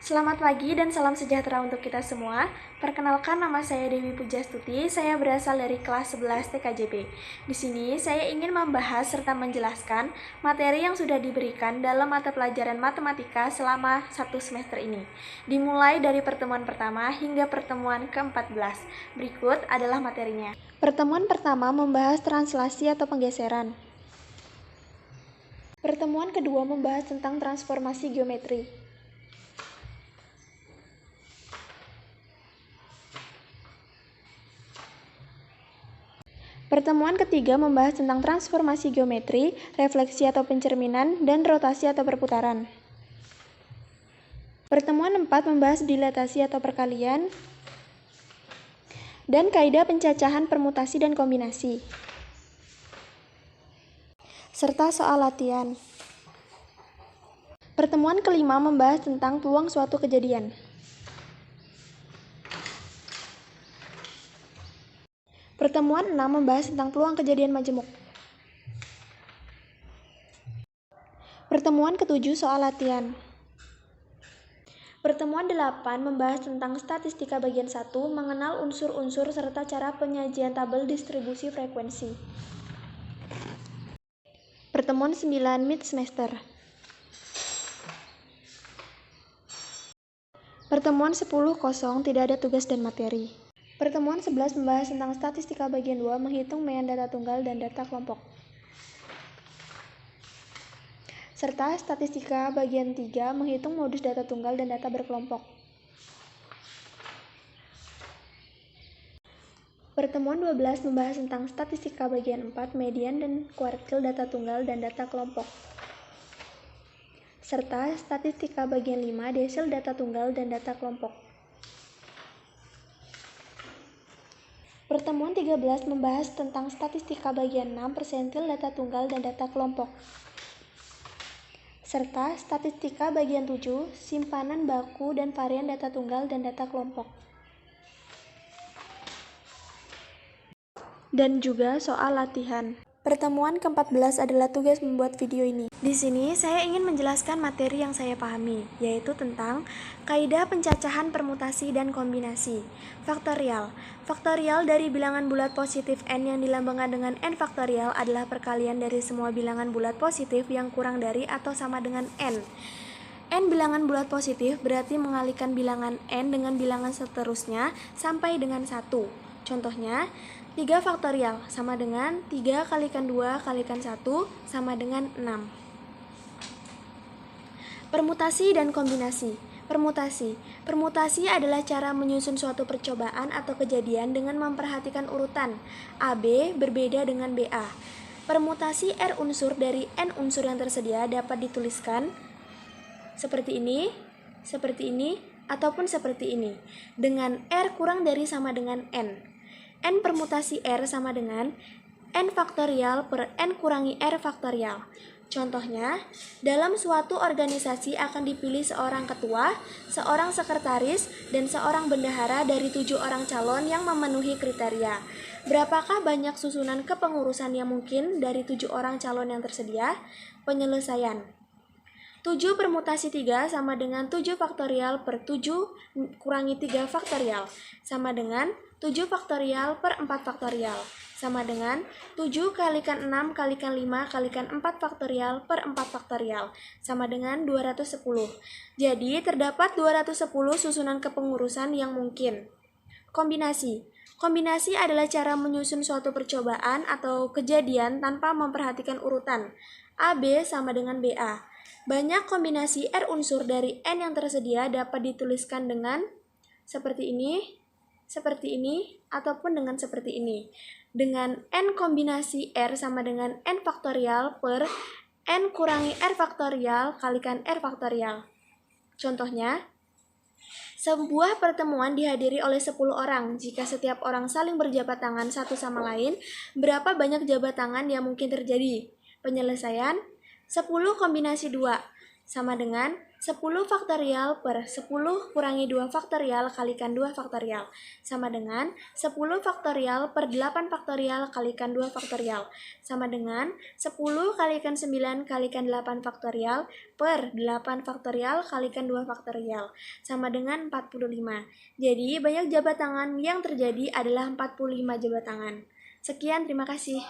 Selamat pagi dan salam sejahtera untuk kita semua. Perkenalkan, nama saya Dewi Pujastuti. Saya berasal dari kelas 11 TKJB. Di sini saya ingin membahas serta menjelaskan materi yang sudah diberikan dalam mata pelajaran matematika selama 1 semester ini. Dimulai dari pertemuan pertama hingga pertemuan ke-14. Berikut adalah materinya. Pertemuan pertama membahas translasi atau penggeseran. Pertemuan kedua membahas tentang transformasi geometri. Pertemuan ketiga membahas tentang transformasi geometri, refleksi atau pencerminan, dan rotasi atau perputaran. Pertemuan 4 membahas dilatasi atau perkalian, dan kaidah pencacahan permutasi dan kombinasi, serta soal latihan. Pertemuan kelima membahas tentang peluang suatu kejadian. Pertemuan 6 membahas tentang peluang kejadian majemuk. Pertemuan ke-7 soal latihan. Pertemuan 8 membahas tentang statistika bagian 1, mengenal unsur-unsur serta cara penyajian tabel distribusi frekuensi. Pertemuan 9 mid semester. Pertemuan 10 kosong, tidak ada tugas dan materi. Pertemuan 11 membahas tentang statistika bagian 2, menghitung mean data tunggal dan data kelompok. Serta statistika bagian 3, menghitung modus data tunggal dan data berkelompok. Pertemuan 12 membahas tentang statistika bagian 4, median dan kuartil data tunggal dan data kelompok. Serta statistika bagian 5, desil data tunggal dan data kelompok. Pertemuan 13 membahas tentang statistika bagian 6, persentil data tunggal dan data kelompok. Serta statistika bagian 7, simpanan baku dan varian data tunggal dan data kelompok. Dan juga soal latihan. Pertemuan ke-14 adalah tugas membuat video ini. Di sini saya ingin menjelaskan materi yang saya pahami, yaitu tentang kaidah pencacahan permutasi dan kombinasi. Faktorial. Faktorial dari bilangan bulat positif n yang dilambangkan dengan n faktorial adalah perkalian dari semua bilangan bulat positif yang kurang dari atau sama dengan n. N bilangan bulat positif berarti mengalikan bilangan n dengan bilangan seterusnya sampai dengan 1. Contohnya, 3 faktorial sama dengan 3 kalikan 2 kalikan 1 sama dengan 6. Permutasi dan kombinasi. Permutasi adalah cara menyusun suatu percobaan atau kejadian dengan memperhatikan urutan AB berbeda dengan BA. Permutasi R unsur dari N unsur yang tersedia dapat dituliskan seperti ini, ataupun seperti ini, dengan R kurang dari sama dengan N. N permutasi R sama dengan N faktorial per N kurangi R faktorial. Contohnya, dalam suatu organisasi akan dipilih seorang ketua, seorang sekretaris, dan seorang bendahara dari 7 orang calon yang memenuhi kriteria. Berapakah banyak susunan kepengurusan yang mungkin dari 7 orang calon yang tersedia? Penyelesaian. 7 permutasi 3 sama dengan 7 faktorial per 7 kurangi 3 faktorial sama dengan 7 faktorial per 4 faktorial sama dengan 7 kalikan 6 kalikan 5 kalikan 4 faktorial per 4 faktorial sama dengan 210. Jadi terdapat 210 susunan kepengurusan yang mungkin. Kombinasi. Kombinasi adalah cara menyusun suatu percobaan atau kejadian tanpa memperhatikan urutan. AB sama dengan BA. Banyak kombinasi R unsur dari N yang tersedia dapat dituliskan dengan seperti ini, ataupun dengan seperti ini. Dengan N kombinasi R sama dengan N faktorial per N kurangi R faktorial kalikan R faktorial. Contohnya, sebuah pertemuan dihadiri oleh 10 orang. Jika setiap orang saling berjabat tangan satu sama lain, berapa banyak jabat tangan yang mungkin terjadi? Penyelesaian, 10 kombinasi 2 sama dengan 10 faktorial per 10 kurangi 2 faktorial kalikan 2 faktorial sama dengan 10 faktorial per 8 faktorial kalikan 2 faktorial sama dengan 10 kalikan 9 kalikan 8 faktorial per 8 faktorial kalikan 2 faktorial sama dengan 45. Jadi banyak jabat tangan yang terjadi adalah 45 jabat tangan. Sekian, terima kasih.